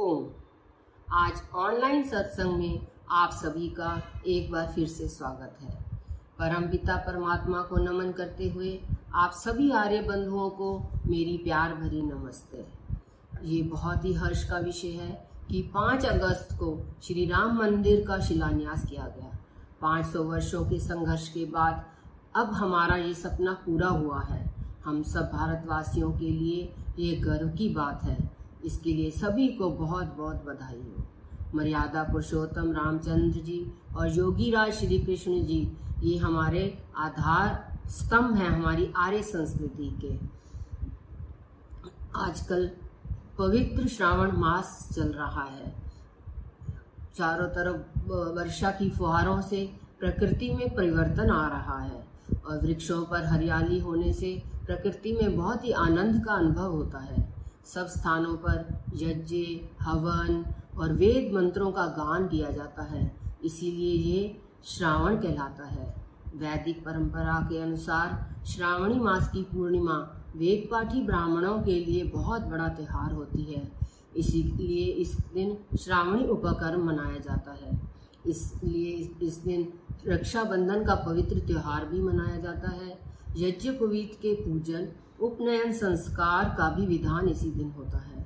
ओम। आज ऑनलाइन सत्संग में आप सभी का एक बार फिर से स्वागत है। परमपिता परमात्मा को नमन करते हुए आप सभी आर्य बंधुओं को मेरी प्यार भरी नमस्ते। ये बहुत ही हर्ष का विषय है कि 5 अगस्त को श्री राम मंदिर का शिलान्यास किया गया। 500 वर्षों के संघर्ष के बाद अब हमारा ये सपना पूरा हुआ है। हम सब भारतवासियों के लिए ये गर्व की बात है। इसके लिए सभी को बहुत बहुत बधाई हो। मर्यादा पुरुषोत्तम रामचंद्र जी और योगीराज श्री कृष्ण जी ये हमारे आधार स्तंभ हैं हमारी आर्य संस्कृति के। आजकल पवित्र श्रावण मास चल रहा है। चारों तरफ वर्षा की फुहारों से प्रकृति में परिवर्तन आ रहा है और वृक्षों पर हरियाली होने से प्रकृति में बहुत ही आनंद का अनुभव होता है। सब स्थानों पर यज्ञ, हवन और वेद मंत्रों का गान किया जाता है, इसीलिए ये श्रावण कहलाता है। वैदिक परंपरा के अनुसार श्रावणी मास की पूर्णिमा वेद पाठी ब्राह्मणों के लिए बहुत बड़ा त्योहार होती है, इसीलिए इस दिन श्रावणी उपकर्म मनाया जाता है। इसलिए इस दिन रक्षाबंधन का पवित्र त्योहार भी मनाया जाता है। यज्ञोपवीत के पूजन, उपनयन संस्कार का भी विधान इसी दिन होता है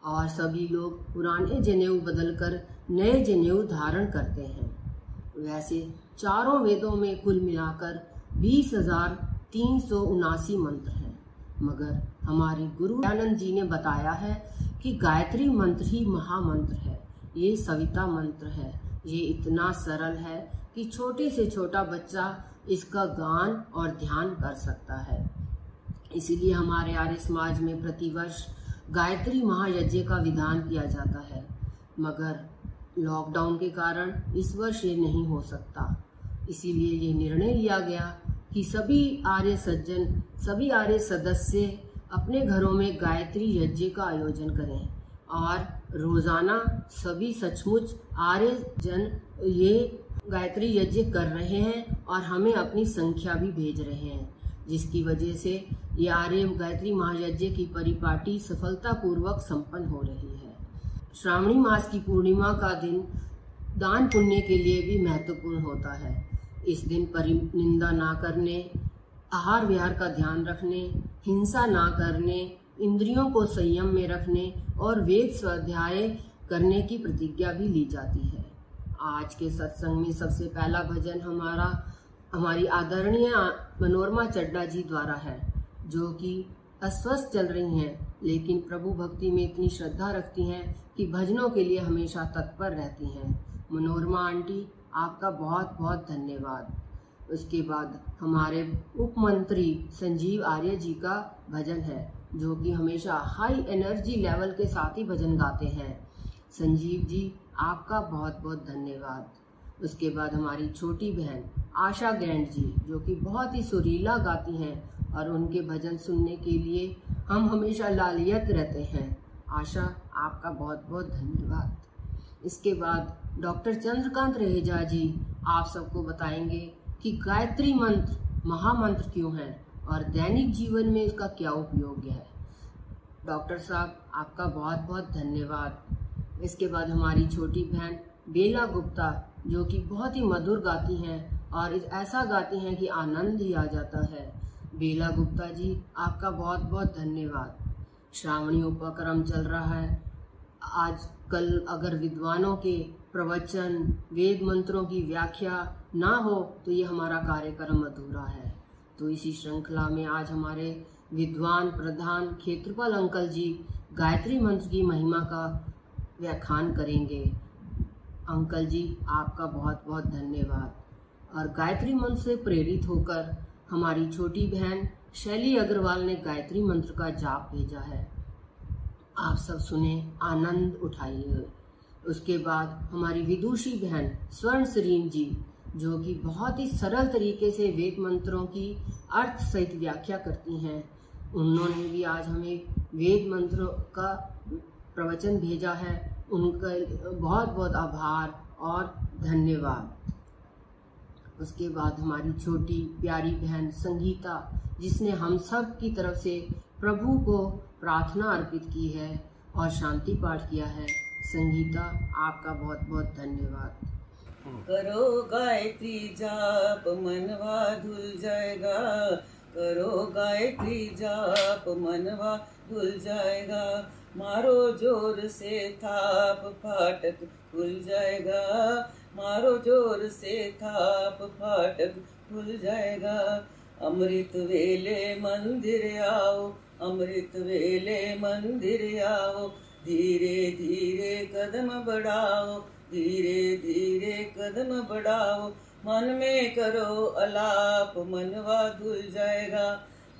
और सभी लोग पुराने जनेऊ बदलकर नए जनेऊ धारण करते हैं। वैसे चारों वेदों में कुल मिलाकर 20,379 मंत्र हैं, मगर हमारे गुरु दयानंद जी ने बताया है कि गायत्री मंत्र ही महामंत्र है। ये सविता मंत्र है। ये इतना सरल है कि छोटे से छोटा बच्चा इसका गान और ध्यान कर सकता है। इसीलिए हमारे आर्य समाज में प्रतिवर्ष गायत्री महायज्ञ का विधान किया जाता है, मगर लॉकडाउन के कारण इस वर्ष ये नहीं हो सकता। इसीलिए ये निर्णय लिया गया कि सभी आर्य सज्जन, सभी आर्य सदस्य अपने घरों में गायत्री यज्ञ का आयोजन करें और रोजाना सभी सचमुच आर्य जन ये गायत्री यज्ञ कर रहे हैं और हमें अपनी संख्या भी भेज रहे हैं, जिसकी वजह से ये आर्य गायत्री महायज्ञ की परिपाटी सफलतापूर्वक संपन्न हो रही है। श्रावणी मास की पूर्णिमा का दिन दान पुण्य के लिए भी महत्वपूर्ण होता है। इस दिन परिनिंदा ना करने, आहार विहार का ध्यान रखने, हिंसा ना करने, इंद्रियों को संयम में रखने और वेद स्वाध्याय करने की प्रतिज्ञा भी ली जाती है। आज के सत्संग में सबसे पहला भजन हमारी आदरणीय मनोरमा चड्डा जी द्वारा है, जो कि अस्वस्थ चल रही हैं, लेकिन प्रभु भक्ति में इतनी श्रद्धा रखती हैं कि भजनों के लिए हमेशा तत्पर रहती हैं। मनोरमा आंटी, आपका बहुत बहुत धन्यवाद। उसके बाद हमारे उप मंत्री संजीव आर्य जी का भजन है, जो कि हमेशा हाई एनर्जी लेवल के साथ ही भजन गाते हैं। संजीव जी, आपका बहुत बहुत धन्यवाद। उसके बाद हमारी छोटी बहन आशा गैंड जी, जो कि बहुत ही सुरीला गाती हैं और उनके भजन सुनने के लिए हम हमेशा लालियत रहते हैं। आशा, आपका बहुत बहुत धन्यवाद। इसके बाद डॉक्टर चंद्रकांत रहेजा जी आप सबको बताएंगे कि गायत्री मंत्र महामंत्र क्यों है और दैनिक जीवन में इसका क्या उपयोग है। डॉक्टर साहब, आपका बहुत बहुत धन्यवाद। इसके बाद हमारी छोटी बहन बेला गुप्ता, जो कि बहुत ही मधुर गाती हैं और ऐसा गाती हैं कि आनंद ही आ जाता है। बेला गुप्ता जी, आपका बहुत बहुत धन्यवाद। श्रावणी उपक्रम चल रहा है। आज कल अगर विद्वानों के प्रवचन, वेद मंत्रों की व्याख्या ना हो तो ये हमारा कार्यक्रम अधूरा है। तो इसी श्रृंखला में आज हमारे विद्वान प्रधान क्षेत्रपाल अंकल जी गायत्री मंत्र की महिमा का व्याख्यान करेंगे। अंकल जी, आपका बहुत बहुत धन्यवाद। और गायत्री मंत्र से प्रेरित होकर हमारी छोटी बहन शैली अग्रवाल ने गायत्री मंत्र का जाप भेजा है। आप सब सुने, आनंद उठाइए। उसके बाद हमारी विदुषी बहन स्वर्ण सरीन जी, जो कि बहुत ही सरल तरीके से वेद मंत्रों की अर्थ सहित व्याख्या करती हैं, उन्होंने भी आज हमें वेद मंत्रों का प्रवचन भेजा है। उनका बहुत बहुत आभार और धन्यवाद। उसके बाद हमारी छोटी प्यारी बहन संगीता, जिसने हम सब की तरफ से प्रभु को प्रार्थना अर्पित की है और शांति पाठ किया है। संगीता, आपका बहुत बहुत धन्यवाद। करो गायत्री जाप मनवा धुल जाएगा, करो गायत्री जाप मनवा धुल जाएगा, मारो जोर से थाप फाटक खुल जाएगा, मारो जोर से थाप फाटक खुल जाएगा। अमृत वेले मंदिर आओ, अमृत वेले मंदिर आओ, धीरे धीरे कदम बढ़ाओ, धीरे धीरे कदम बढ़ाओ, मन में करो अलाप मनवा धुल जाएगा,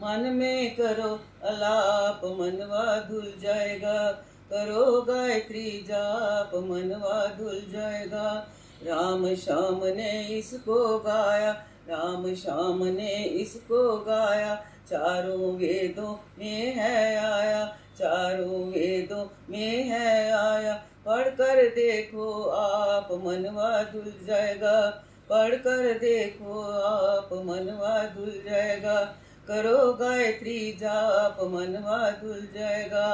मन में करो अलाप मनवा धुल जाएगा, करो गायत्री जाप मनवा धुल जाएगा। राम श्याम ने इसको गाया, राम श्याम ने इसको गाया, चारों वेदों में है आया, चारों वेदों में है आया, पढ़कर देखो आप मनवा धुल जाएगा, पढ़कर देखो आप मनवा धुल जाएगा, करो गायत्री जाप मनवा धुल जाएगा।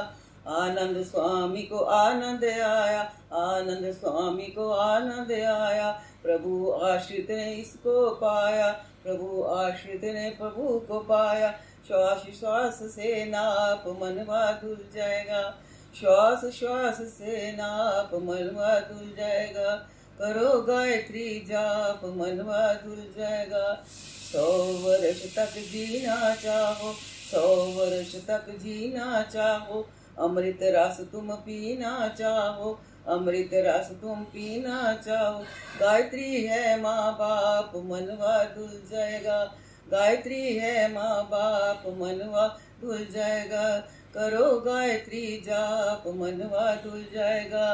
आनंद स्वामी को आनंद आया, आनंद स्वामी को आनंद आया, प्रभु आश्रित ने इसको पाया, प्रभु आश्रित ने प्रभु को पाया, श्वास श्वास से नाप मनवा धुल जाएगा, श्वास श्वास से नाप मनवा धुल जाएगा, करो गायत्री जाप मनवा धुल जाएगा। 100 वर्ष तक जीना चाहो, 100 वर्ष तक जीना चाहो, अमृत रस तुम पीना चाहो, अमृत रस तुम पीना चाहो, गायत्री है माँ बाप मनवा धुल जाएगा, गायत्री है माँ बाप मनवा धुल जाएगा, करो गायत्री जाप मनवा धुल जाएगा।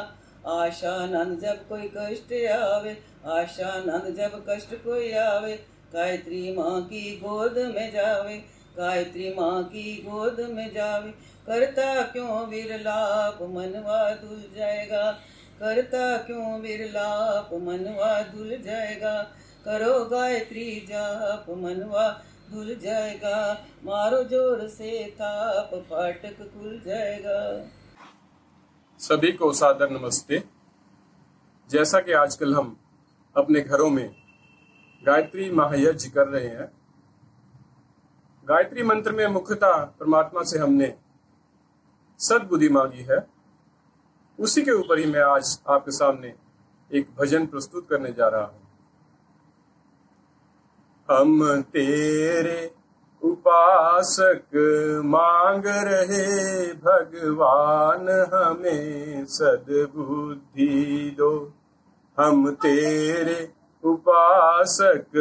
आशानंद जब कोई कष्ट आवे, आशानंद जब कष्ट कोई आवे, गायत्री माँ की गोद में जावे, गायत्री माँ की गोद में जावे, करता क्यों विरलाप मनवा धुल जाएगा, करता क्यों विरलाप मनवा धुल जाएगा, करो गायत्री जाप मनवा धुल जाएगा, मारो जोर से ताप फाटक खुल जाएगा। सभी को सादर नमस्ते। जैसा कि आजकल हम अपने घरों में गायत्री महायज्ञ कर रहे हैं, गायत्री मंत्र में मुख्यतः परमात्मा से हमने सद्बुद्धि मांगी है, उसी के ऊपर ही मैं आज आपके सामने एक भजन प्रस्तुत करने जा रहा हूं। हम तेरे उपासक मांग रहे भगवान, हमें सद्बुद्धि दो। हम तेरे उपासक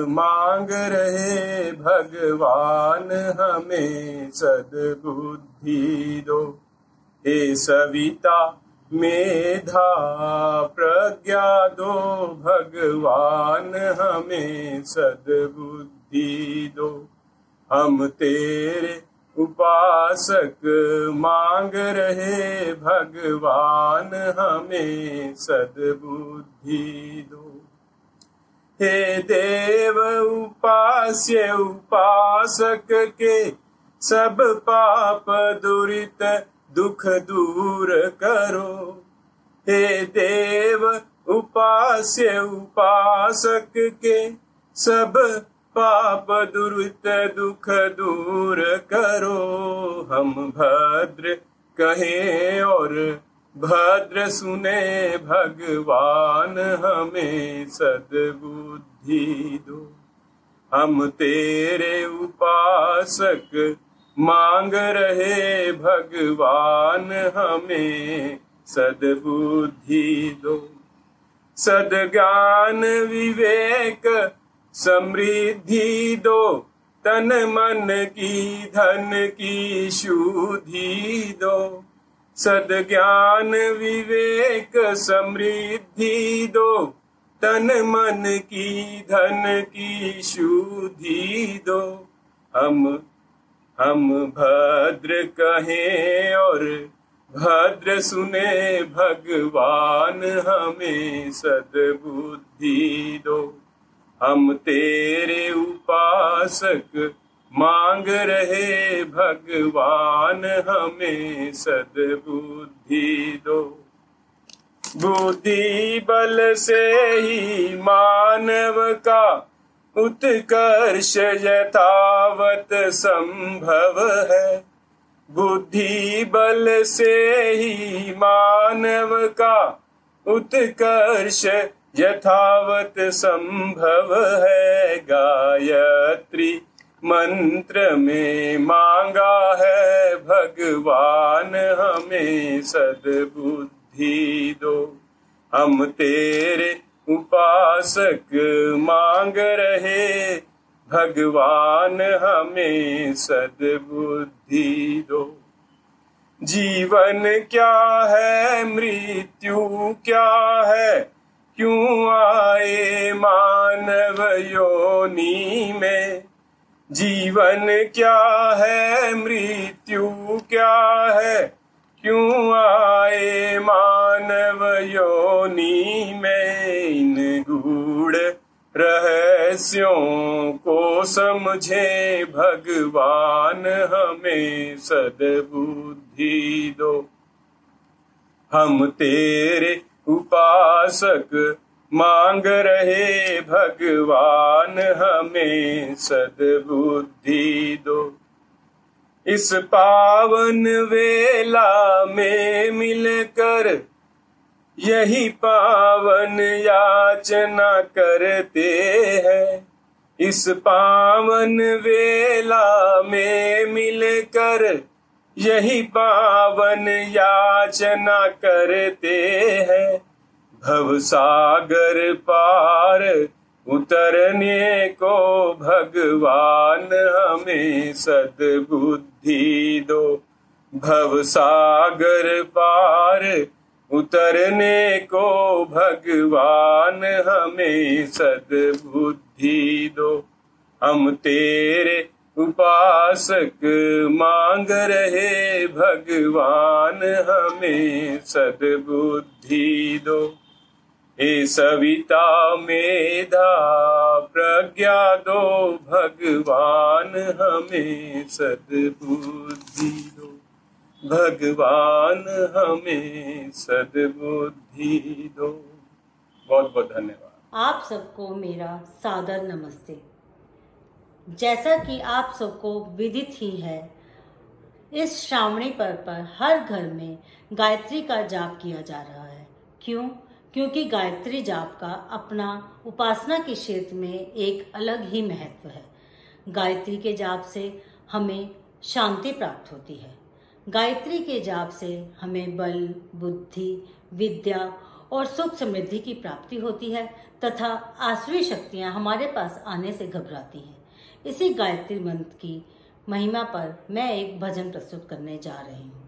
मांग रहे भगवान, हमें सद्बुद्धि दो। हे सविता मेधा प्रज्ञा दो, भगवान हमें सद्बुद्धि दो। हम तेरे उपासक मांग रहे भगवान, हमें सद्बुद्धि दो। हे देव उपास्य उपासक के, सब पाप दुरित दुख दूर करो। हे देव उपास्य उपासक के, सब पाप दुरित दुख दूर करो। हम भद्र कहें और भद्र सुने भगवान, हमें सद्बुद्धि दो। हम तेरे उपासक मांग रहे भगवान, हमें सद्बुद्धि दो। सद्ज्ञान विवेक समृद्धि दो, तन मन की धन की शुद्धि दो। सद्ज्ञान विवेक समृद्धि दो, तन मन की धन की शुद्धि दो। हम भद्र कहें और भद्र सुने भगवान, हमें सद्बुद्धि दो। हम तेरे उपासक मांग रहे भगवान, हमें सद्बुद्धि दो। बुद्धि बल से ही मानव का उत्कर्ष यथावत संभव है। बुद्धि बल से ही मानव का उत्कर्ष यथावत संभव है। गायत्री मंत्र में मांगा है भगवान हमें सद्बुद्धि दो। हम तेरे उपासक मांग रहे भगवान हमें सद्बुद्धि दो। जीवन क्या है मृत्यु क्या है, क्यों आए मानव योनि में। जीवन क्या है मृत्यु क्या है, क्यों आए मानव योनि में। इन गूढ़ रहस्यों को समझे भगवान हमें सद्बुद्धि दो। हम तेरे उपासक मांग रहे भगवान हमें सद्बुद्धि दो। इस पावन वेला में मिलकर यही पावन याचना करते हैं। इस पावन वेला में मिलकर यही पावन याचना करते हैं। भवसागर पार उतरने को भगवान हमें सद्बुद्धि दो। भवसागर पार उतरने को भगवान हमें सद्बुद्धि दो। हम तेरे उपासक मांग रहे भगवान हमें सद्बुद्धि दो। हे सविता मेधा प्रज्ञा दो भगवान हमें सद्बुद्धि दो। भगवान हमें सद्बुद्धि दो। बहुत बहुत धन्यवाद। आप सबको मेरा सादर नमस्ते। जैसा कि आप सबको विदित ही है, इस श्रावणी पर्व पर हर घर में गायत्री का जाप किया जा रहा है। क्यों? क्योंकि गायत्री जाप का अपना उपासना के क्षेत्र में एक अलग ही महत्व है। गायत्री के जाप से हमें शांति प्राप्त होती है। गायत्री के जाप से हमें बल, बुद्धि, विद्या और सुख समृद्धि की प्राप्ति होती है तथा आसुरी शक्तियां हमारे पास आने से घबराती हैं। इसी गायत्री मंत्र की महिमा पर मैं एक भजन प्रस्तुत करने जा रही हूँ।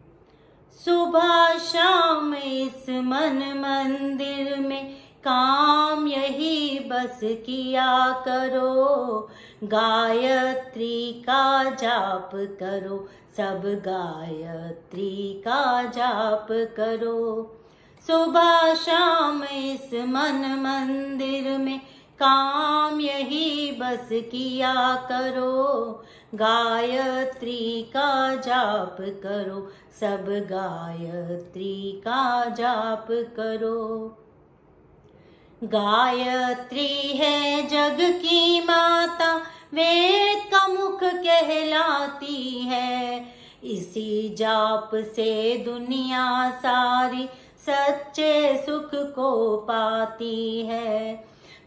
सुबह शाम इस मन मंदिर में काम यही बस किया करो। गायत्री का जाप करो, सब गायत्री का जाप करो। सुबह शाम इस मन मंदिर में काम यही बस किया करो। गायत्री का जाप करो, सब गायत्री का जाप करो। गायत्री है जग की माता, वेद का मुख कहलाती है। इसी जाप से दुनिया सारी सच्चे सुख को पाती है।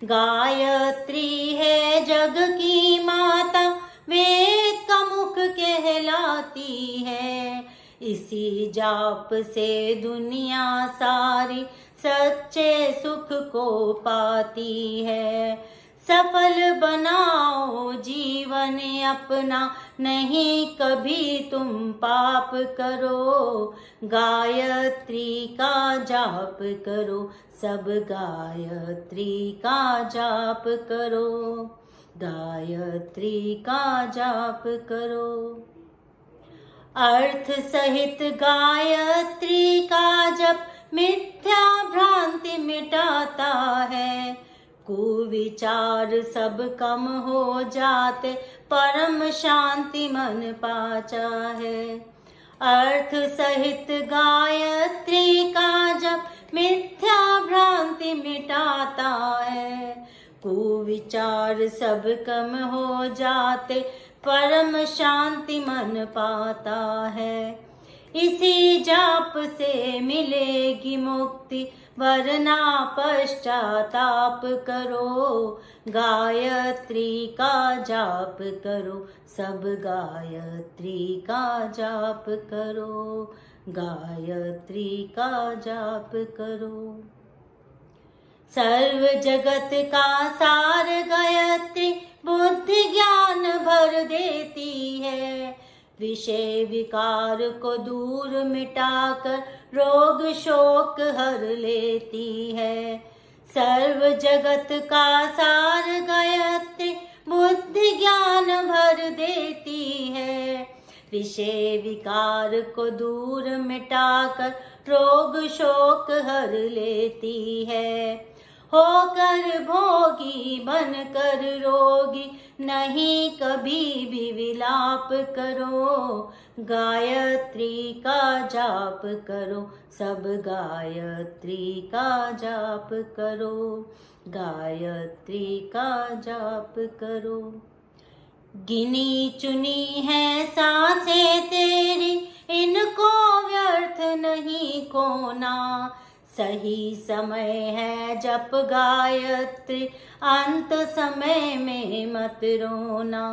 गायत्री है जग की माता, वेद का मुख कहलाती है। इसी जाप से दुनिया सारी सच्चे सुख को पाती है। सफल बनाओ जीवन अपना, नहीं कभी तुम पाप करो। गायत्री का जाप करो, सब गायत्री का जाप करो। गायत्री का जाप करो। अर्थ सहित गायत्री का जप मिथ्या भ्रांति मिटाता है। कुविचार सब कम हो जाते, परम शांति मन पाचा है। अर्थ सहित गायत्री का जप मिथ्या विचार सब कम हो जाते, परम शांति मन पाता है। इसी जाप से मिलेगी मुक्ति, वरना पश्चाताप करो। गायत्री का जाप करो, सब गायत्री का जाप करो, गायत्री का जाप करो। सर्व जगत का सार गायत्री, बुद्धि ज्ञान भर देती है। विषय विकार को दूर मिटाकर रोग शोक हर लेती है। सर्व जगत का सार गायत्री, बुद्धि ज्ञान भर देती है। विषय विकार को दूर मिटाकर रोग शोक हर लेती है। होकर भोगी बनकर रोगी, नहीं कभी भी विलाप करो। गायत्री का जाप करो, सब गायत्री का जाप करो, गायत्री का जाप करो। गिनी चुनी है सांसें तेरी, इनको व्यर्थ नहीं खोना। सही समय है जप गायत्री, अंत समय में मत रोना।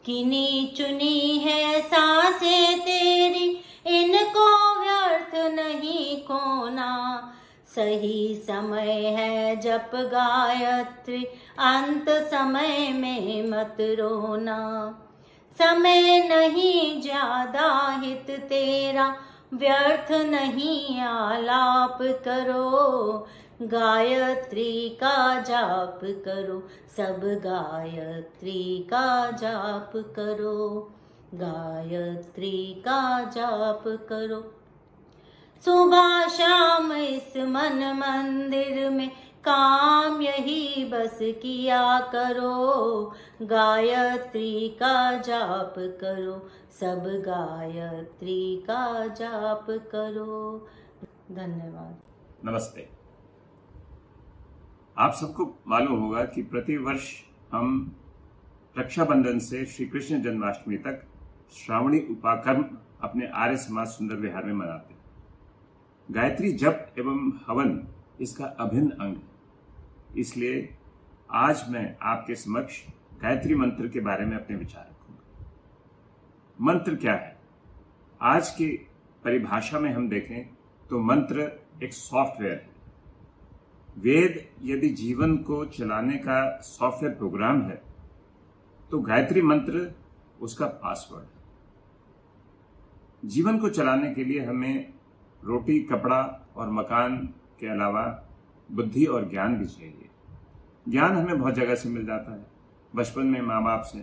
गिनी चुनी है सांसें तेरी, इनको व्यर्थ नहीं खोना। सही समय है जप गायत्री, अंत समय में मत रोना। समय नहीं ज्यादा हित तेरा, व्यर्थ नहीं आलाप करो। गायत्री का जाप करो, सब गायत्री का जाप करो, गायत्री का जाप करो। सुबह शाम इस मन मंदिर में काम यही बस किया करो। गायत्री का जाप करो, सब गायत्री का जाप करो। धन्यवाद। नमस्ते। आप सबको मालूम होगा कि प्रतिवर्ष हम रक्षाबंधन से श्री कृष्ण जन्माष्टमी तक श्रावणी उपाकर्म अपने आर्य समाज सुंदर विहार में मनाते हैं। गायत्री जप एवं हवन इसका अभिन्न अंग है। इसलिए आज मैं आपके समक्ष गायत्री मंत्र के बारे में अपने विचार रखूंगा। मंत्र क्या है? आज की परिभाषा में हम देखें तो मंत्र एक सॉफ्टवेयर है। वेद यदि जीवन को चलाने का सॉफ्टवेयर प्रोग्राम है तो गायत्री मंत्र उसका पासवर्ड है। जीवन को चलाने के लिए हमें रोटी, कपड़ा और मकान के अलावा बुद्धि और ज्ञान भी चाहिए। ज्ञान हमें बहुत जगह से मिल जाता है, बचपन में माँ बाप से,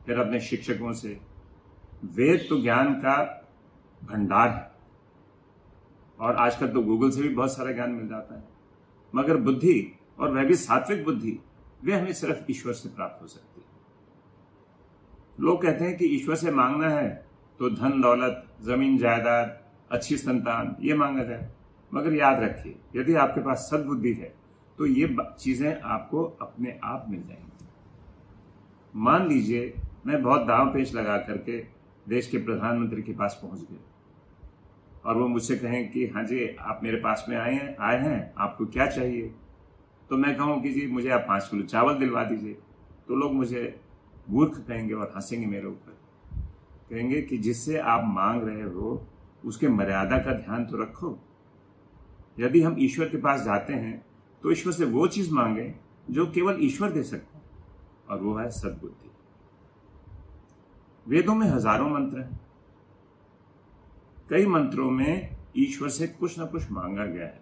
फिर अपने शिक्षकों से। वेद तो ज्ञान का भंडार है और आजकल तो गूगल से भी बहुत सारा ज्ञान मिल जाता है। मगर बुद्धि, और वह भी सात्विक बुद्धि, वे हमें सिर्फ ईश्वर से प्राप्त हो सकती है। लोग कहते हैं कि ईश्वर से मांगना है तो धन दौलत, जमीन जायदाद, अच्छी संतान, ये मांगा जाए। मगर याद रखिए, यदि आपके पास सद्बुद्धि है तो ये चीजें आपको अपने आप मिल जाएंगी। मान लीजिए मैं बहुत दांव पेच लगा करके देश के प्रधानमंत्री के पास पहुंच गया और वो मुझसे कहें कि हाँ जी, आप मेरे पास में आए हैं, आपको क्या चाहिए? तो मैं कहूँ कि जी मुझे आप 5 किलो चावल दिलवा दीजिए। तो लोग मुझे मूर्ख कहेंगे और हंसेंगे मेरे ऊपर, कहेंगे कि जिससे आप मांग रहे हो उसके मर्यादा का ध्यान तो रखो। यदि हम ईश्वर के पास जाते हैं तो ईश्वर से वो चीज मांगे जो केवल ईश्वर दे सकते हैं, और वो है सद्बुद्धि। वेदों में हजारों मंत्र हैं। कई मंत्रों में ईश्वर से कुछ ना कुछ मांगा गया है।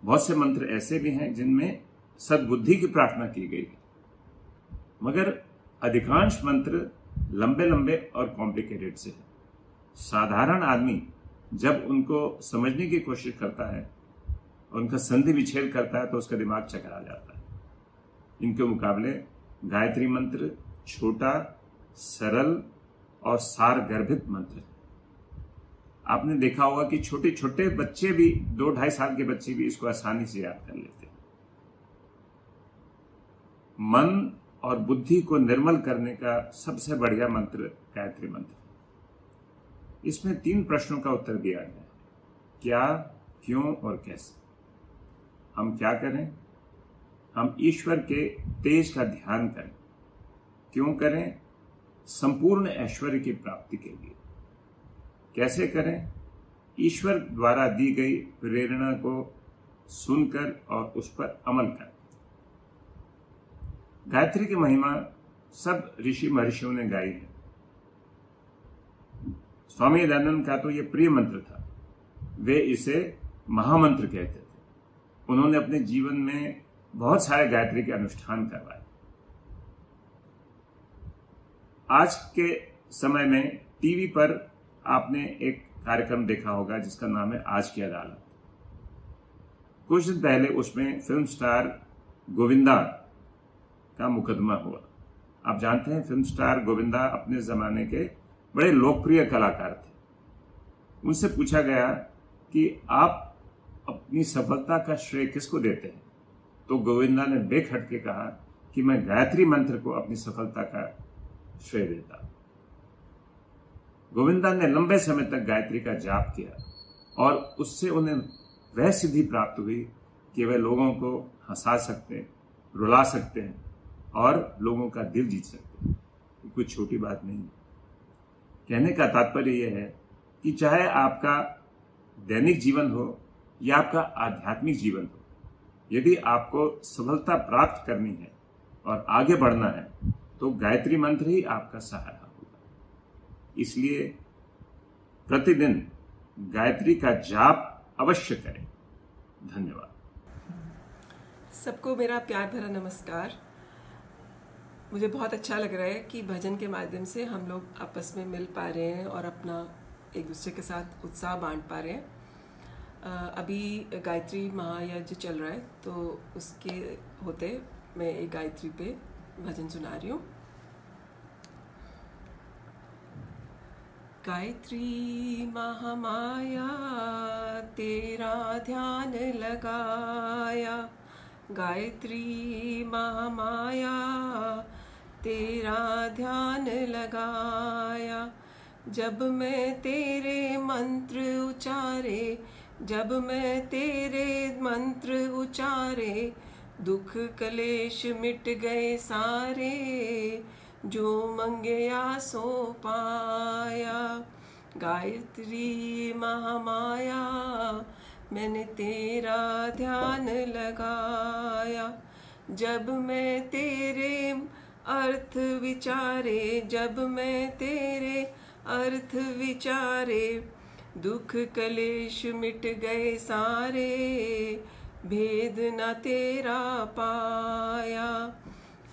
बहुत से मंत्र ऐसे भी हैं जिनमें सद्बुद्धि की प्रार्थना की गई है। मगर अधिकांश मंत्र लंबे लंबे और कॉम्प्लिकेटेड से है। साधारण आदमी जब उनको समझने की कोशिश करता है, उनका संधि विच्छेद करता है, तो उसका दिमाग चकरा जाता है। इनके मुकाबले गायत्री मंत्र छोटा, सरल और सार गर्भित मंत्र है। आपने देखा होगा कि छोटे छोटे बच्चे भी, 2-2.5 साल के बच्चे भी इसको आसानी से याद कर लेते हैं। मन और बुद्धि को निर्मल करने का सबसे बढ़िया मंत्र गायत्री मंत्र। इसमें 3 प्रश्नों का उत्तर दिया गया है, क्या, क्यों और कैसे। हम क्या करें? हम ईश्वर के तेज का ध्यान करें। क्यों करें? संपूर्ण ऐश्वर्य की प्राप्ति के लिए। कैसे करें? ईश्वर द्वारा दी गई प्रेरणा को सुनकर और उस पर अमल कर। गायत्री की महिमा सब ऋषि महर्षियों ने गाई है। स्वामी दयानंद का तो ये प्रिय मंत्र था, वे इसे महामंत्र कहते थे। उन्होंने अपने जीवन में बहुत सारे गायत्री के अनुष्ठान करवाए। आज के समय में टीवी पर आपने एक कार्यक्रम देखा होगा जिसका नाम है आज की अदालत। कुछ दिन पहले उसमें फिल्म स्टार गोविंदा का मुकदमा हुआ। आप जानते हैं फिल्म स्टार गोविंदा अपने जमाने के बड़े लोकप्रिय कलाकार थे। उनसे पूछा गया कि आप अपनी सफलता का श्रेय किसको देते हैं, तो गोविंदा ने बेखट के कहा कि मैं गायत्री मंत्र को अपनी सफलता का श्रेय देता। गोविंदा ने लंबे समय तक गायत्री का जाप किया और उससे उन्हें वह सिद्धि प्राप्त हुई कि वे लोगों को हंसा सकते हैं, रुला सकते हैं और लोगों का दिल जीत सकते हैं। ये कोई छोटी बात नहीं है। कहने का तात्पर्य यह है कि चाहे आपका दैनिक जीवन हो या आपका आध्यात्मिक जीवन हो, यदि आपको सफलता प्राप्त करनी है और आगे बढ़ना है तो गायत्री मंत्र ही आपका सहारा होगा। इसलिए प्रतिदिन गायत्री का जाप अवश्य करें। धन्यवाद। सबको मेरा प्यार भरा नमस्कार। मुझे बहुत अच्छा लग रहा है कि भजन के माध्यम से हम लोग आपस में मिल पा रहे हैं और अपना एक दूसरे के साथ उत्साह बांट पा रहे हैं। अभी गायत्री महायज्ञ चल रहा है, तो उसके होते मैं एक गायत्री पे भजन सुना रही हूँ। गायत्री महामाया तेरा ध्यान लगाया, गायत्री महामाया तेरा ध्यान लगाया। जब मैं तेरे मंत्र उचारे, जब मैं तेरे मंत्र उचारे, दुख कलेश मिट गए सारे, जो मंगया सो पाया। गायत्री महामाया मैंने तेरा ध्यान लगाया। जब मैं तेरे अर्थ विचारे, जब मैं तेरे अर्थ विचारे, दुख कलेश मिट गए सारे, भेद न तेरा पाया।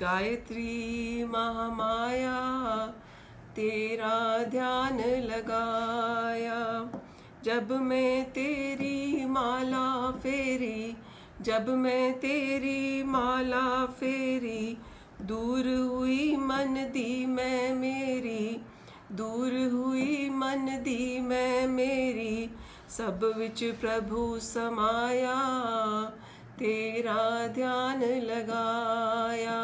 गायत्री महामाया तेरा ध्यान लगाया। जब मैं तेरी माला फेरी, जब मैं तेरी माला फेरी, दूर हुई मन दी मैं मेरी, दूर हुई मन दी मैं मेरी, सब विच प्रभु समाया, तेरा ध्यान लगाया।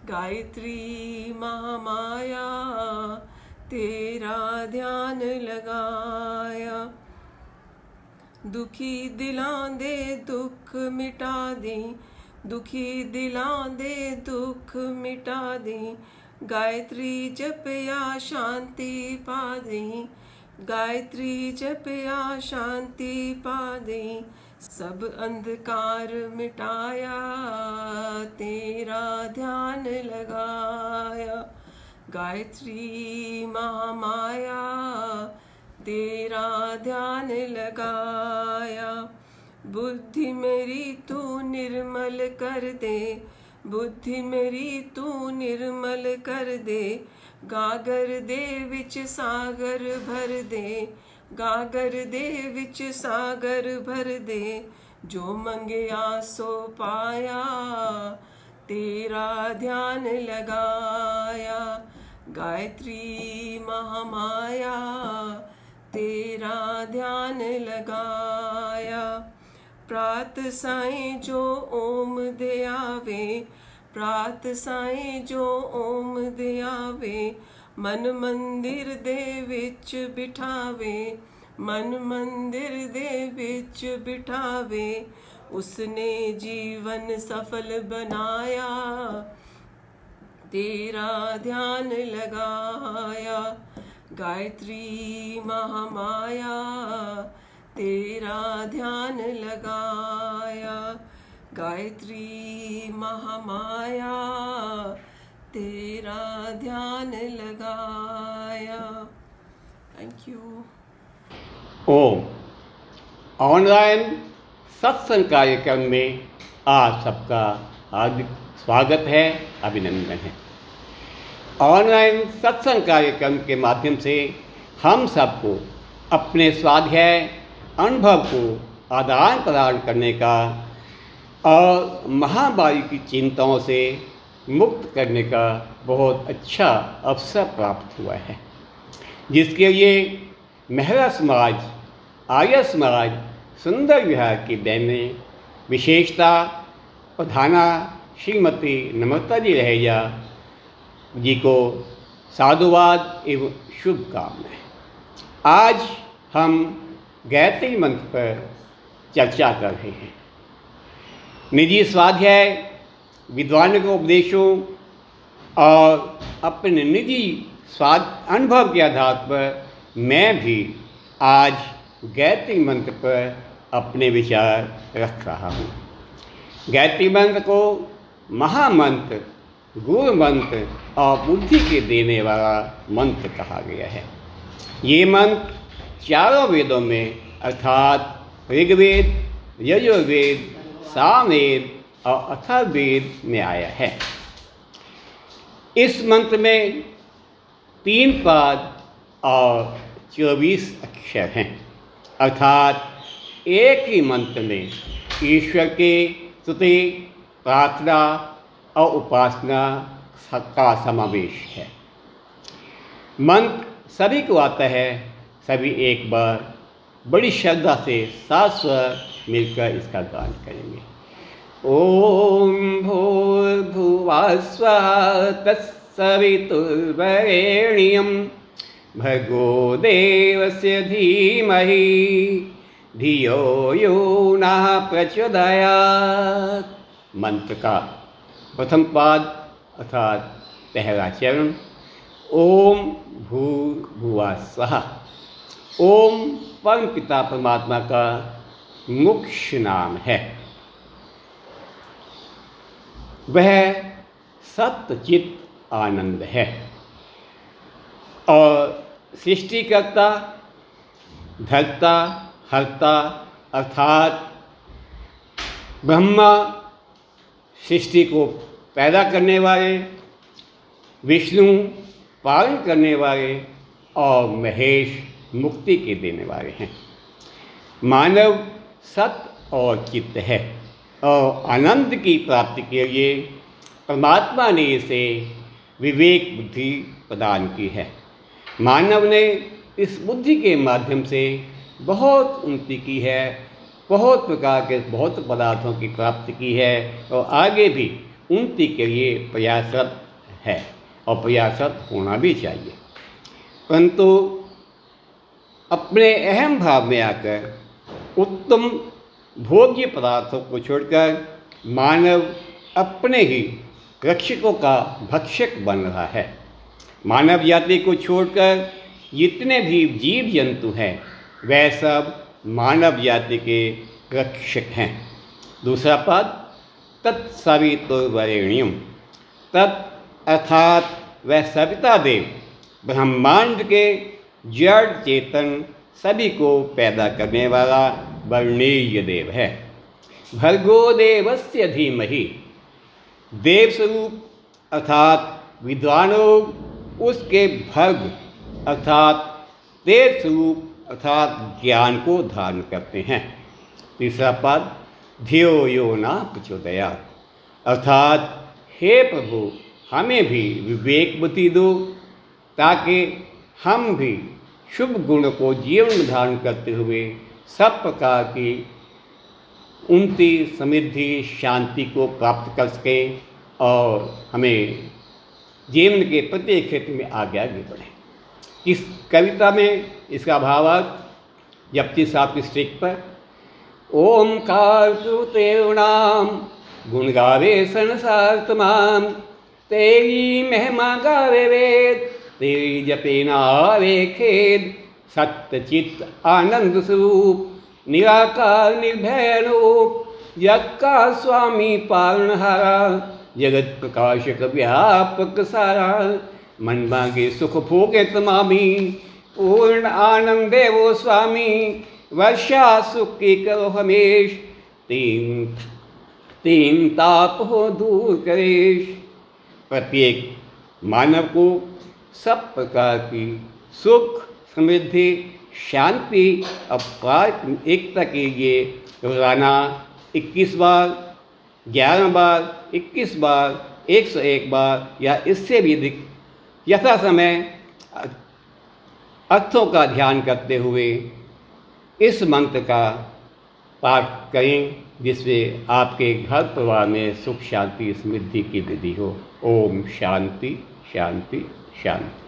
गायत्री महामाया तेरा ध्यान लगाया। दुखी दिलां दे दुख मिटा दी, दुखी दिलां दे दुख मिटा दी, गायत्री जपया शांति पा दी, गायत्री जपया शांति पा दी, सब अंधकार मिटाया, तेरा ध्यान लगाया। गायत्री महामाया तेरा ध्यान लगाया। बुद्धि मेरी तू निर्मल कर दे, बुद्धि मेरी तू निर्मल कर दे, गागर दे विच सागर भर दे, गागर दे विच सागर भर दे, जो मंगया सो पाया, तेरा ध्यान लगाया। गायत्री महामाया तेरा ध्यान लगाया। प्रात साईं जो ओम दे आवे, प्रात साईं जो ओम दियावे, मन मंदिर दे विच बिठावे, मन मंदिर दे विच बिठावे, उसने जीवन सफल बनाया, तेरा ध्यान लगाया। गायत्री महामाया तेरा ध्यान लगाया, गायत्री महामाया तेरा ध्यान लगाया। Thank you. ओम। ऑनलाइन सत्संग कार्यक्रम में आप सबका हार्दिक स्वागत है, अभिनंदन है। ऑनलाइन सत्संग कार्यक्रम के माध्यम से हम सबको अपने स्वाध्याय अनुभव को आदान प्रदान करने का और महामारी की चिंताओं से मुक्त करने का बहुत अच्छा अवसर प्राप्त हुआ है, जिसके लिए महिला समाज, आर्य समाज, सुंदर विहार की बहनें, विशेषता प्रधाना श्रीमती नम्रता जी रहेजा जी को साधुवाद एवं शुभकामनाएं। आज हम गायत्री मंत्र पर चर्चा कर रहे हैं। निजी स्वाध्याय, विद्वानों के उपदेशों और अपने निजी अनुभव के आधार पर मैं भी आज गायत्री मंत्र पर अपने विचार रख रहा हूँ। गायत्री मंत्र को महामंत्र, गुरु मंत्र और बुद्धि के देने वाला मंत्र कहा गया है। ये मंत्र चारों वेदों में अर्थात ऋग्वेद, यजुर्वेद, सामवेद और अथर्ववेद में आया है। इस मंत्र में 3 पाद और 24 अक्षर हैं, अर्थात एक ही मंत्र में ईश्वर के स्तुति, प्रार्थना और उपासना का समावेश है। मंत्र सभी को आता है, सभी एक बार बड़ी श्रद्धा से साथ स्वर मिलकर इसका गान करेंगे। ओम भूर्भुवः स्वः तत्सवितुर्वरेण्यं भर्गो देवस्य धीमहि धियो यो नः प्रचोदयात्। मंत्र का प्रथम पाद अर्थात पहला चरण ओम भूर्भुवः स्वः। ओम परम पिता परमात्मा का मुख्य नाम है। वह सत्य चित आनंद है और सृष्टिकर्ता, धर्ता, हर्ता अर्थात ब्रह्मा सृष्टि को पैदा करने वाले, विष्णु पालन करने वाले और महेश मुक्ति के देने वाले हैं। मानव सत्य और चित्त है और आनंद की प्राप्ति के लिए परमात्मा ने इसे विवेक बुद्धि प्रदान की है। मानव ने इस बुद्धि के माध्यम से बहुत उन्नति की है, बहुत प्रकार के बहुत पदार्थों की प्राप्ति की है और आगे भी उन्नति के लिए प्रयासरत है और प्रयासरत होना भी चाहिए। परंतु अपने अहम भाव में आकर उत्तम भोग्य पदार्थों को छोड़कर मानव अपने ही रक्षकों का भक्षक बन रहा है। मानव जाति को छोड़कर जितने भी जीव जंतु हैं वह सब मानव जाति के रक्षक हैं। दूसरा पद तत्सवितुर्वरेण्यं। तत् अर्थात वह सविता देव ब्रह्मांड के जड़ चेतन सभी को पैदा करने वाला वर्णीय देव है। भर्गो देवस्य धीमहि। देव स्वरूप अर्थात विद्वानों उसके भर्ग अर्थात तेज स्वरूप अर्थात ज्ञान को धारण करते हैं। तीसरा पद धियो यो न प्रचोदयात्। अर्थात हे प्रभु हमें भी विवेक बुद्धि दो ताकि हम भी शुभ गुण को जीवन में धारण करते हुए सब प्रकार की उन्नति, समृद्धि, शांति को प्राप्त कर सकें और हमें जीवन के प्रत्येक क्षेत्र में आगे आगे बढ़ें। इस कविता में इसका भावार्थ जपती साहब की स्ट्रिक पर ओमकार तेरुणाम गुण गावे संसार तमाम, तेरी महिमा गावे वेद, तेरी जपे ना आवे खेद, सत्य चित्त आनंद स्वरूप निराकार निर्भय रूप, जग का स्वामी पालनहारा, जगत प्रकाशक व्यापक सारा, मन मांगे सुख भोगे तमामी, पूर्ण आनंद देवो स्वामी, वर्षा सुख की करो हमेश, तीन ताप हो दूर करेश। प्रत्येक मानव को सब प्रकार की सुख समृद्धि शांति अपार एकता के लिए रोजाना 21 बार 11 बार 21 बार 101 बार या इससे भी अधिक यथा समय अर्थों का ध्यान करते हुए इस मंत्र का पाठ करें, जिससे आपके घर परिवार में सुख शांति समृद्धि की वृद्धि हो। ओम शांति शांति शांति।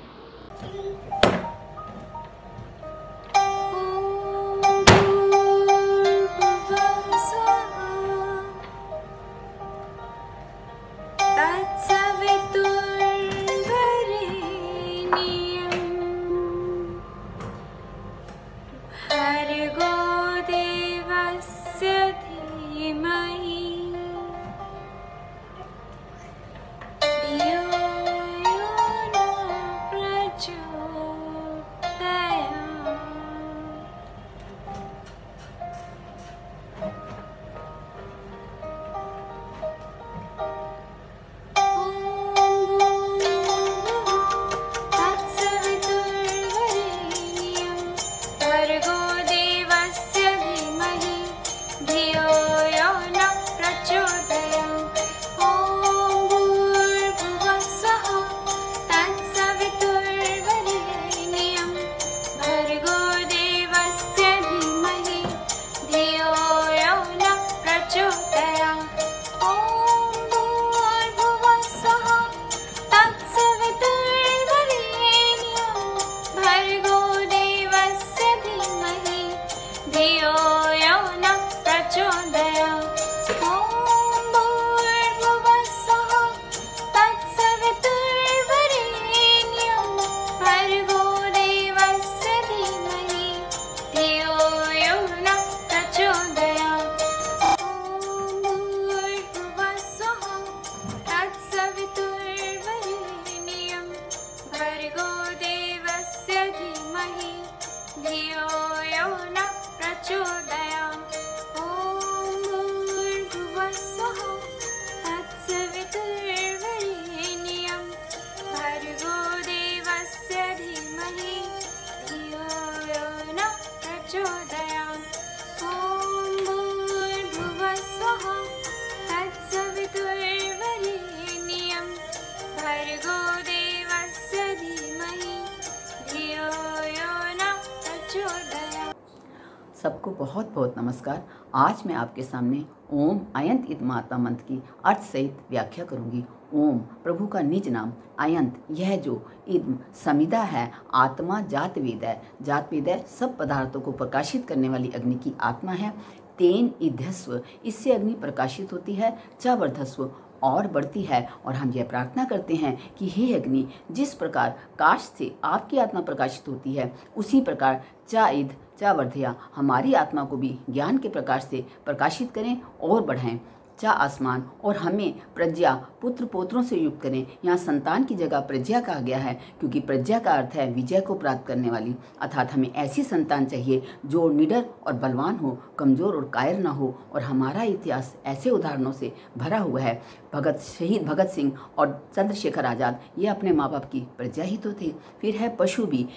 सबको बहुत बहुत नमस्कार। आज मैं आपके सामने ओम अयंत इद माता मंत्र की अर्थ सहित व्याख्या करूंगी। ओम प्रभु का निज नाम, अयंत यह जो इद समिधा है, आत्मा जात वेद है, जात वेद है सब पदार्थों को प्रकाशित करने वाली अग्नि की आत्मा है। तेन इध्यस्व इससे अग्नि प्रकाशित होती है, च वर्धस्व और बढ़ती है। और हम यह प्रार्थना करते हैं कि हे अग्नि, जिस प्रकार काश से आपकी आत्मा प्रकाशित होती है, उसी प्रकार च इद च वर्धया हमारी आत्मा को भी ज्ञान के प्रकाश से प्रकाशित करें और बढ़ाएं। च आसमान और हमें प्रज्ञा पुत्र पोत्रों से युक्त करें। यहाँ संतान की जगह प्रज्ञा कहा गया है, क्योंकि प्रज्ञा का अर्थ है विजय को प्राप्त करने वाली। अर्थात हमें ऐसी संतान चाहिए जो निडर और बलवान हो, कमजोर और कायर ना हो। और हमारा इतिहास ऐसे उदाहरणों से भरा हुआ है। शहीद भगत सिंह और चंद्रशेखर आज़ाद ये अपने माँ बाप की प्रज्ञा ही तो थे। फिर है पशु भी,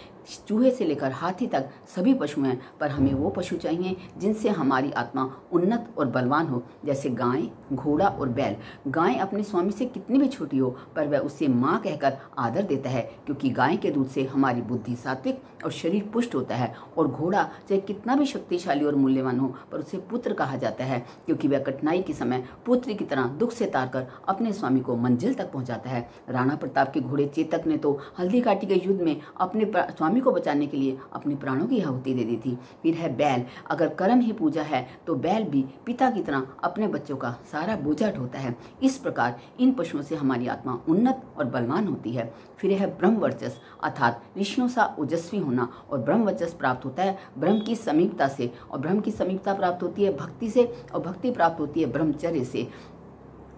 चूहे से लेकर हाथी तक सभी पशु हैं, पर हमें वो पशु चाहिए जिनसे हमारी आत्मा उन्नत और बलवान हो, जैसे गाय, घोड़ा और बैल। गाय अपने स्वामी से कितनी भी छोटी हो पर वह उसे माँ कहकर आदर देता है, क्योंकि गाय के दूध से हमारी बुद्धि सात्विक और शरीर पुष्ट होता है। और घोड़ा चाहे कितना भी शक्तिशाली और मूल्यवान हो पर उसे पुत्र कहा जाता है, क्योंकि वह कठिनाई के समय पुत्र की तरह दुख से तारकर अपने स्वामी को मंजिल तक पहुंचाता है। राणा प्रताप के घोड़े चेतक ने तो हल्दी घाटी के युद्ध में अपने स्वामी को बचाने के लिए अपने प्राणों की आहुति दे दी थी। फिर है बैल। अगर कर्म ही पूजा है तो बैल भी पिता की तरह अपने बच्चों का सारा बोझा ढोता है। इस प्रकार इन पशुओं से हमारी आत्मा उन्नत और बलवान होती है। फिर है ब्रह्म वर्चस्व, अर्थात ऋषियों सा ओजस्वी होना। और ब्रह्म वर्चस्व प्राप्त होता है ब्रह्म की समीपता से, और ब्रह्म की समीपता प्राप्त होती है भक्ति से, और भक्ति प्राप्त होती है ब्रह्मचर्य से।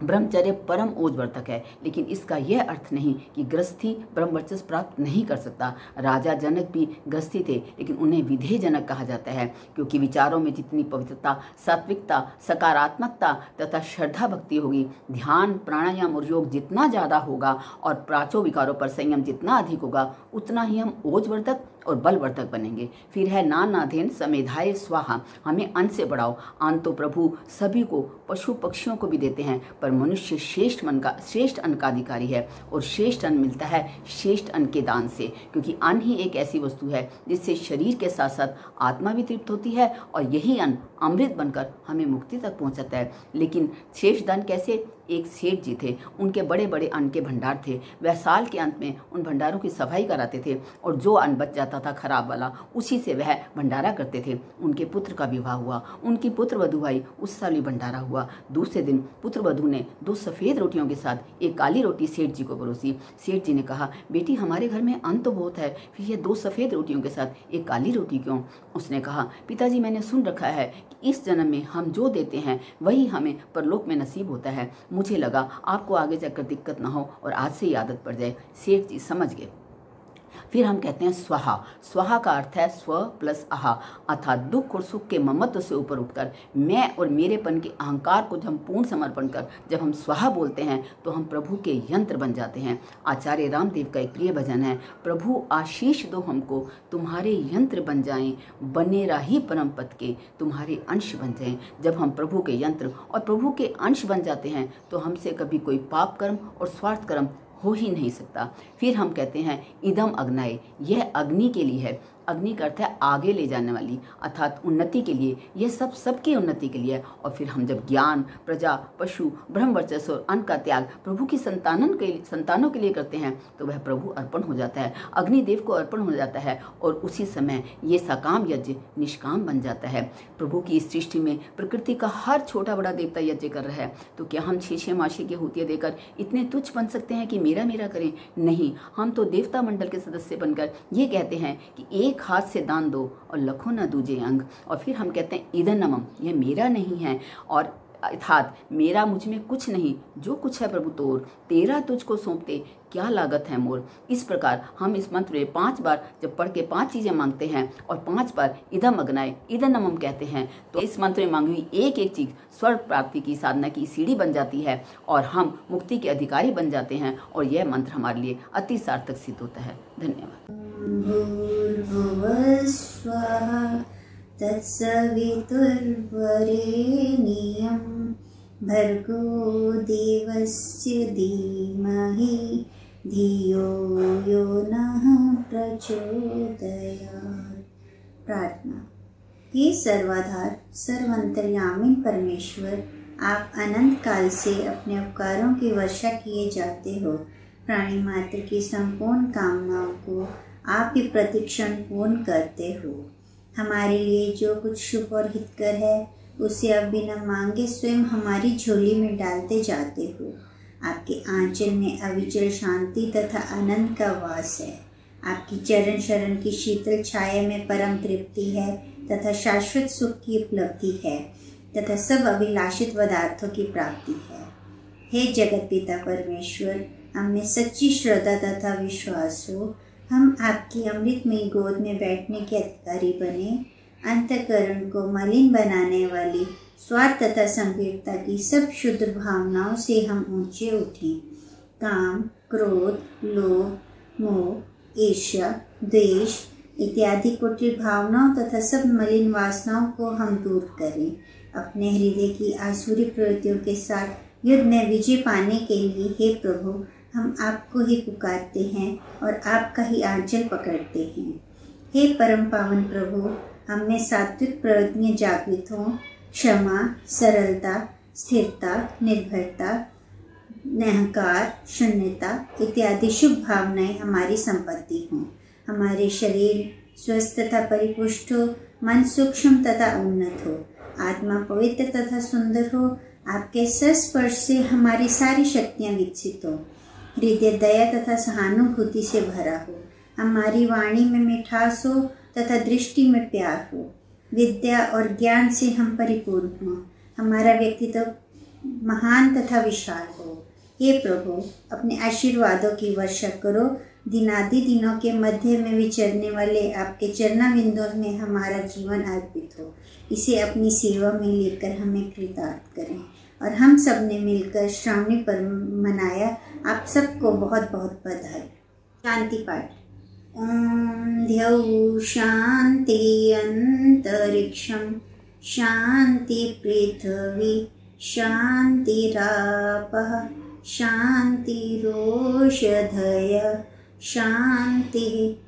ब्रह्मचर्य परम ओजवर्तक है, लेकिन इसका यह अर्थ नहीं कि गृहस्थी ब्रह्मवर्चस्व प्राप्त नहीं कर सकता। राजा जनक भी गृहस्थी थे, लेकिन उन्हें विधेय जनक कहा जाता है, क्योंकि विचारों में जितनी पवित्रता, सात्विकता, सकारात्मकता तथा श्रद्धा भक्ति होगी, ध्यान, प्राणायाम और योग जितना ज़्यादा होगा और प्राचो विकारों पर संयम जितना अधिक होगा, उतना ही हम ओजवर्धक और बलवर्धक बनेंगे। फिर है नानाधेन समेधाय स्वाहा, हमें अन्न से बढ़ाओ। अन्न तो प्रभु सभी को, पशु पक्षियों को भी देते हैं, पर मनुष्य श्रेष्ठ अन्न का अधिकारी है, और श्रेष्ठ अन्न मिलता है श्रेष्ठ अन्न के दान से, क्योंकि अन्न ही एक ऐसी वस्तु है जिससे शरीर के साथ साथ आत्मा भी तृप्त होती है, और यही अन्न अमृत बनकर हमें मुक्ति तक पहुंचाता है। लेकिन श्रेष्ठ दान कैसे? एक सेठ जी थे, उनके बड़े बड़े अन्न के भंडार थे। वह साल के अंत में उन भंडारों की सफाई कराते थे, और जो अन्न बच जाता था खराब वाला, उसी से वह भंडारा करते थे। उनके पुत्र का विवाह हुआ, उनकी पुत्र वधू आई, उस साल भी भंडारा हुआ। दूसरे दिन पुत्र वधू ने 2 सफ़ेद रोटियों के साथ एक काली रोटी सेठ जी को परोसी। सेठ जी ने कहा, बेटी हमारे घर में अन्न तो बहुत है, फिर ये 2 सफ़ेद रोटियों के साथ एक काली रोटी क्यों? उसने कहा, पिताजी मैंने सुन रखा है कि इस जन्म में हम जो देते हैं वही हमें परलोक में नसीब होता है। मुझे लगा आपको आगे जाकर दिक्कत ना हो और आज से ही आदत पड़ जाए। सेठ जी समझ गए। फिर हम कहते हैं स्वाहा। स्वाहा का अर्थ है स्व प्लस आहा, अर्थात दुख और सुख के ममत्व से ऊपर उठकर मैं और मेरेपन के अहंकार को हम पूर्ण समर्पण कर जब हम स्वाहा बोलते हैं तो हम प्रभु के यंत्र बन जाते हैं। आचार्य रामदेव का एक प्रिय भजन है, प्रभु आशीष दो हमको, तुम्हारे यंत्र बन जाएं, बने राही परम पद के, तुम्हारे अंश बन जाएं। जब हम प्रभु के यंत्र और प्रभु के अंश बन जाते हैं तो हमसे कभी कोई पाप कर्म और स्वार्थ कर्म हो ही नहीं सकता। फिर हम कहते हैं इदम अग्नाय, यह अग्नि के लिए है। अग्नि का अर्थ है आगे ले जाने वाली, अर्थात उन्नति के लिए। यह सब सबकी उन्नति के लिए है। और फिर हम जब ज्ञान, प्रजा, पशु, ब्रह्म वर्चस्व और अन्न का त्याग प्रभु की संतानों के लिए करते हैं तो वह प्रभु अर्पण हो जाता है, अग्निदेव को अर्पण हो जाता है, और उसी समय ये सकाम यज्ञ निष्काम बन जाता है। प्रभु की इस सृष्टि में प्रकृति का हर छोटा बड़ा देवता यज्ञ कर रहा है, तो क्या हम 6 मासी की हुतियाँ देकर इतने तुच्छ बन सकते हैं कि मेरा मेरा करें? नहीं, हम तो देवता मंडल के सदस्य बनकर ये कहते हैं कि एक हाथ से दान दो और लखों न दूजे अंग। और फिर हम कहते हैं इदनमम, यह मेरा नहीं है, और अर्थात मेरा मुझ में कुछ नहीं, जो कुछ है प्रभु तोर, तेरा तुझको सौंपते क्या लागत है मोर। इस प्रकार हम इस मंत्र में 5 बार जब पढ़ के 5 चीजें मांगते हैं और 5 बार इदम अग्नाय इदनमम कहते हैं तो इस मंत्र में मांगी हुई एक एक चीज स्वर्ग प्राप्ति की साधना की सीढ़ी बन जाती है और हम मुक्ति के अधिकारी बन जाते हैं, और यह मंत्र हमारे लिए अति सार्थक सिद्ध होता है। धन्यवाद। भूर्भुवः स्वः तत्सवितुर्वरेण्यं भर्गो देवस्य धीमहि धियो यो नः प्रचोदयात्। प्रार्थना। हे सर्वाधार सर्वांतर्यामी परमेश्वर, आप अनंत काल से अपने उपकारों की वर्षा किए जाते हो। प्राणी मात्र की संपूर्ण कामनाओं को आप ही प्रतिक्षण पूर्ण करते हो। हमारे लिए जो कुछ शुभ और हितकर है उसे आप बिना मांगे स्वयं हमारी झोली में डालते जाते हो। आपके आंचल में अविचल शांति तथा आनंद का वास है। आपकी चरण शरण की शीतल छाया में परम तृप्ति है तथा शाश्वत सुख की उपलब्धि है तथा सब अभिलाषित पदार्थों की प्राप्ति है। हे जगत पिता परमेश्वर, हमें सच्ची श्रद्धा तथा विश्वास हो, हम आपकी अमृतमयी गोद में बैठने के अधिकारी बने। अंतःकरण को मलिन बनाने वाली स्वार्थ तथा संकीर्णता की सब शुद्ध भावनाओं से हम ऊंचे उठें। काम, क्रोध, लोभ, मोह, ईर्ष्या, द्वेष, इत्यादि कुटिल भावनाओं तथा सब मलिन वासनाओं को हम दूर करें। अपने हृदय की आसुरी प्रवृत्तियों के साथ युद्ध में विजय पाने के लिए हे प्रभु, हम आपको ही पुकारते हैं और आपका ही आंचल पकड़ते हैं। हे परम पावन प्रभु, हम में सात्विक प्रवृत्तियां जागृत हों, क्षमा, सरलता, स्थिरता, निर्भरता, अहंकार, शून्यता इत्यादि शुभ भावनाएं हमारी संपत्ति हों। हमारे शरीर स्वस्थ तथा परिपुष्ट हो, मन सूक्ष्म तथा उन्नत हो, आत्मा पवित्र तथा सुंदर हो। आपके स्पर्श से हमारी सारी शक्तियां विकसित हो, हृदय दया तथा सहानुभूति से भरा हो, हमारी वाणी में मिठास हो तथा दृष्टि में प्यार हो, विद्या और ज्ञान से हम परिपूर्ण हो, हमारा व्यक्तित्व महान तथा विशाल हो। हे प्रभु, अपने आशीर्वादों की वर्षा करो। दिनादि दिनों के मध्य में विचरने वाले आपके चरणाबिंदों में हमारा जीवन अर्पित हो। इसे अपनी सेवा में लेकर हमें कृतार्थ करें। और हम सब ने मिलकर श्रावणी पर्व मनाया। आप सबको बहुत बहुत बधाई। शांति पाठ। ओम द्यौ शांति अंतरिक्षम शांति पृथ्वी शांतिरापः शांतिरोषधय शांति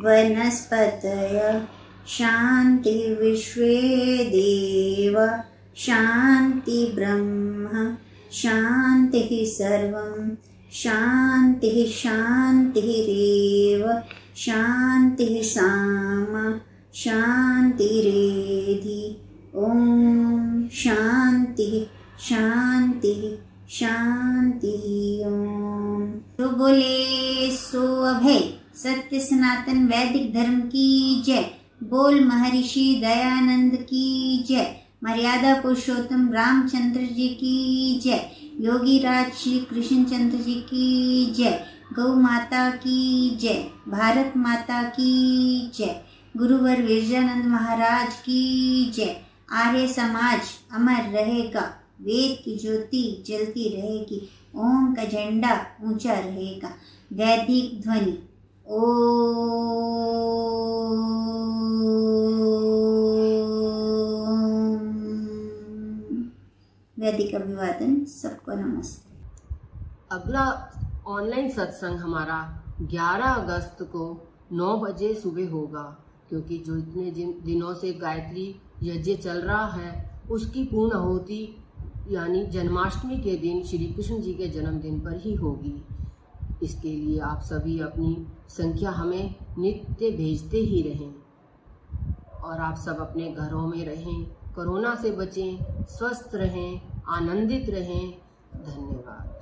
वनस्पतय शांति विश्वे देव शांति ब्रह्म शांति सर्वं शांति शांतिरेव शांति सामा शांतिरेधि। ओम शांति शांति शांति। ओम। तो बोले सो अभय सत्य सनातन वैदिक धर्म की जय। बोल महर्षि दयानंद की जय। मर्यादा पुरुषोत्तम रामचंद्र जी की जय। योगी राज श्री कृष्ण चंद्र जी की जय। गौ माता की जय। भारत माता की जय। गुरुवर विरजानंद महाराज की जय। आर्य समाज अमर रहेगा। वेद की ज्योति जलती रहेगी। ओम का झंडा ऊंचा रहेगा। वैदिक ध्वनि ओम। वैदिक अभिवादन। सबको नमस्ते। अगला ऑनलाइन सत्संग हमारा 11 अगस्त को 9 बजे सुबह होगा, क्योंकि जो इतने दिनों से गायत्री यज्ञ चल रहा है उसकी पूर्ण आहुति यानी जन्माष्टमी के दिन श्री कृष्ण जी के जन्मदिन पर ही होगी। इसके लिए आप सभी अपनी संख्या हमें नित्य भेजते ही रहें और आप सब अपने घरों में रहें, कोरोना से बचें, स्वस्थ रहें, आनंदित रहें। धन्यवाद।